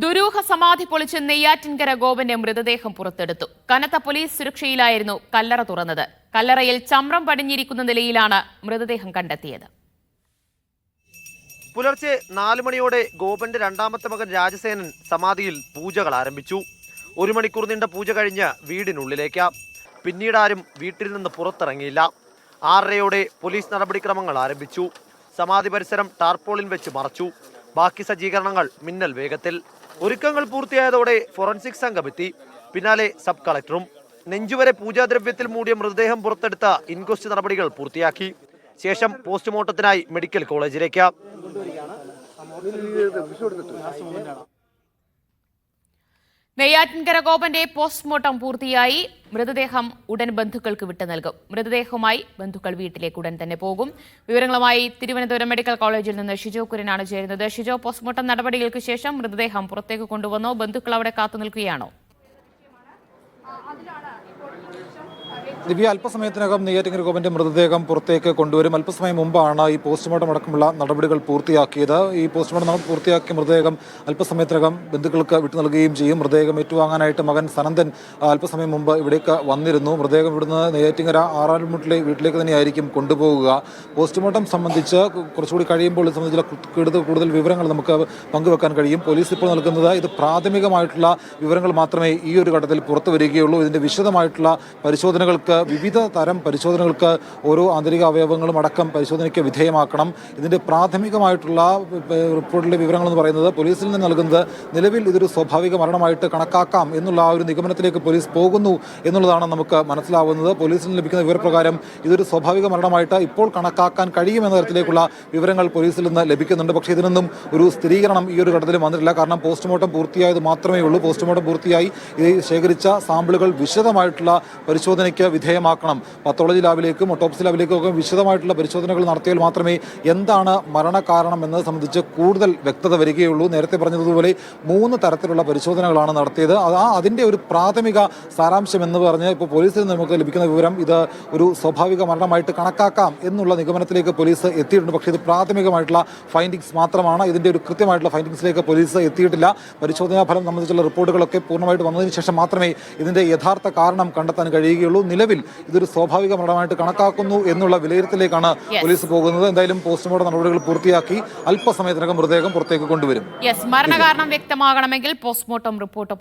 ദുരൂഹ സമാധി പൊളിച്ച് നെയ്യാറ്റിൻകര ഗോപന്റെ മൃതദേഹം പുറത്തെടുത്തു. കനത്ത പോലീസ് സുരക്ഷയിലായിരുന്നു കല്ലറ തുറന്നത്. കല്ലറയിൽ ചമ്രം പടിഞ്ഞിരിക്കുന്ന നിലയിലാണ് മൃതദേഹം കണ്ടെത്തിയത്. പുലർച്ചെ 4 മണിയോടെ ഗോപന്റെ രണ്ടാമത്തെ മകൻ രാജസേനൻ സമാധിയിൽ പൂജകൾ ആരംഭിച്ചു. 1 മണിക്കൂർ നീണ്ട പൂജ കഴിഞ്ഞ് വീടിനുള്ളിലേക്ക്. പിന്നീട് ആരും വീട്ടിൽ നിന്ന് പുറത്തിറങ്ങിയില്ല. 6:30യോടെ പോലീസ് നടപടിക്രമങ്ങൾ ആരംഭിച്ചു. സമാധി പരിസരം ടാർപോളിൻ വെച്ച് മറച്ചു. ബാക്കി സജ്ജീകരണങ്ങൾ മിന്നൽ വേഗത്തിൽ. ഒരുക്കങ്ങൾ പൂർത്തിയായതോടെ ഫോറൻസിക് സംഘം എത്തി. പിന്നാലെ സബ് കളക്ടറും. നെഞ്ചുവരെ പൂജാദ്രവ്യത്തിൽ മൂടിയ മൃതദേഹം പുറത്തെടുത്ത ഇൻക്വസ്റ്റ് നടപടികൾ പൂർത്തിയാക്കി. ശേഷം പോസ്റ്റ്മോർട്ടത്തിനായി മെഡിക്കൽ കോളേജിലേക്ക്. നെയ്യാറ്റിൻകര ഗോപന്റെ പോസ്റ്റ്മോർട്ടം പൂർത്തിയായി. മൃതദേഹം ഉടൻ ബന്ധുക്കൾക്ക് വിട്ടു നൽകും. മൃതദേഹവുമായി ബന്ധുക്കൾ വീട്ടിലേക്ക് ഉടൻ തന്നെ പോകും. വിവരങ്ങളുമായി തിരുവനന്തപുരം മെഡിക്കൽ കോളേജിൽ നിന്ന് ഷിജോ കുര്യനാണ് ചേരുന്നത്. ഷിജോ, പോസ്റ്റ്മോർട്ടം നടപടികൾക്ക് ശേഷം മൃതദേഹം പുറത്തേക്ക് കൊണ്ടുവന്നോ? ബന്ധുക്കൾ അവിടെ കാത്തു നിൽക്കുകയാണോ? ദിവ്യ, അല്പസമയത്തിനകം നെയ്യാറ്റിൻകര ഗോപന്റെ മൃതദേഹം പുറത്തേക്ക് കൊണ്ടുവരും. അല്പസമയം മുമ്പാണ് ഈ പോസ്റ്റ്മോർട്ടം അടക്കമുള്ള നടപടികൾ പൂർത്തിയാക്കിയത്. ഈ പോസ്റ്റ്മോർട്ടം പൂർത്തിയാക്കിയ മൃതദേഹം അല്പസമയത്തിനകം ബന്ധുക്കൾക്ക് വിട്ടു നൽകുകയും ചെയ്യും. മൃതദേഹം ഏറ്റുവാങ്ങാനായിട്ട് മകൻ സനന്ദൻ അല്പസമയം മുമ്പ് ഇവിടേക്ക് വന്നിരുന്നു. മൃതദേഹം ഇവിടുന്ന് നെയ്യാറ്റിൻകര ആറാട്ടുമുട്ടിലെ വീട്ടിലേക്ക് തന്നെയായിരിക്കും കൊണ്ടുപോകുക. പോസ്റ്റ്മോർട്ടം സംബന്ധിച്ച് കുറച്ചുകൂടി കഴിയുമ്പോൾ ഇത് സംബന്ധിച്ചുള്ള കൂടുതൽ വിവരങ്ങൾ നമുക്ക് പങ്കുവെക്കാൻ കഴിയും. പോലീസ് ഇപ്പോൾ നൽകുന്നത് ഇത് പ്രാഥമികമായിട്ടുള്ള വിവരങ്ങൾ മാത്രമേ ഈ ഒരു ഘട്ടത്തിൽ പുറത്തു വരികയുള്ളൂ. ഇതിൻ്റെ വിശദമായിട്ടുള്ള പരിശോധനകൾക്ക്, വിവിധ തരം പരിശോധനകൾക്ക് ഓരോ ആന്തരിക അവയവങ്ങളും അടക്കം പരിശോധനയ്ക്ക് വിധേയമാക്കണം. ഇതിൻ്റെ പ്രാഥമികമായിട്ടുള്ള റിപ്പോർട്ടിലെ വിവരങ്ങൾ എന്ന് പറയുന്നത് പോലീസിൽ നിന്ന് നൽകുന്നത് നിലവിൽ ഇതൊരു സ്വാഭാവിക മരണമായിട്ട് കണക്കാക്കാം എന്നുള്ള ആ ഒരു നിഗമനത്തിലേക്ക് പോലീസ് പോകുന്നു എന്നുള്ളതാണ് നമുക്ക് മനസ്സിലാവുന്നത്. പോലീസിൽ നിന്ന് ലഭിക്കുന്ന വിവരപ്രകാരം ഇതൊരു സ്വാഭാവിക മരണമായിട്ട് ഇപ്പോൾ കണക്കാക്കാൻ കഴിയുമെന്ന തരത്തിലേക്കുള്ള വിവരങ്ങൾ പോലീസിൽ നിന്ന് ലഭിക്കുന്നുണ്ട്. പക്ഷേ ഇതിനൊന്നും ഒരു സ്ഥിരീകരണം ഈ ഒരു ഘട്ടത്തിൽ വന്നിട്ടില്ല. കാരണം പോസ്റ്റ്മോർട്ടം പൂർത്തിയായത് മാത്രമേ ഉള്ളൂ. പോസ്റ്റ്മോർട്ടം പൂർത്തിയായി ഇത് ശേഖരിച്ച സാമ്പിളുകൾ വിശദമായിട്ടുള്ള പരിശോധനയ്ക്ക് വിധേയമാക്കണം. പത്തോളജി ലാബിലേക്കും ഓട്ടോപ്സി ലാബിലേക്കും ഒക്കെ വിശദമായിട്ടുള്ള പരിശോധനകൾ നടത്തിയാൽ മാത്രമേ എന്താണ് മരണകാരണം എന്നത് സംബന്ധിച്ച് കൂടുതൽ വ്യക്തത വരികയുള്ളൂ. നേരത്തെ പറഞ്ഞതുപോലെ 3 തരത്തിലുള്ള പരിശോധനകളാണ് നടത്തിയത്. അതിൻ്റെ ഒരു പ്രാഥമിക സാരാംശം എന്ന് പറഞ്ഞ് ഇപ്പോൾ പോലീസിൽ നിന്ന് നമുക്ക് ലഭിക്കുന്ന വിവരം ഇത് ഒരു സ്വാഭാവിക മരണമായിട്ട് കണക്കാക്കാം എന്നുള്ള നിഗമനത്തിലേക്ക് പോലീസ് എത്തിയിട്ടുണ്ട്. പക്ഷേ ഇത് പ്രാഥമികമായിട്ടുള്ള ഫൈൻഡിങ്സ് മാത്രമാണ്. ഇതിൻ്റെ ഒരു കൃത്യമായിട്ടുള്ള ഫൈൻഡിങ്സിലേക്ക് പോലീസ് എത്തിയിട്ടില്ല. പരിശോധനാ ഫലം സംബന്ധിച്ചുള്ള റിപ്പോർട്ടുകളൊക്കെ പൂർണ്ണമായിട്ട് വന്നതിന് ശേഷം മാത്രമേ ഇതിൻ്റെ യഥാർത്ഥ കാരണം കണ്ടെത്താൻ കഴിയുകയുള്ളൂ. നിലവിൽ ഇതൊരു സ്വാഭാവിക മരണമായിട്ട് കണക്കാക്കുന്നു എന്നുള്ള വിലയിരുത്തലിലേക്കാണ് പോലീസ് പോകുന്നത്. എന്തായാലും പോസ്റ്റ്മോർട്ടം നടപടികൾ പൂർത്തിയാക്കി അല്പസമയത്തിനകം മൃതദേഹം പുറത്തേക്ക് കൊണ്ടുവരും. മരണകാരണം വ്യക്തമാകണമെങ്കിൽ പോസ്റ്റ്മോർട്ടം റിപ്പോർട്ട്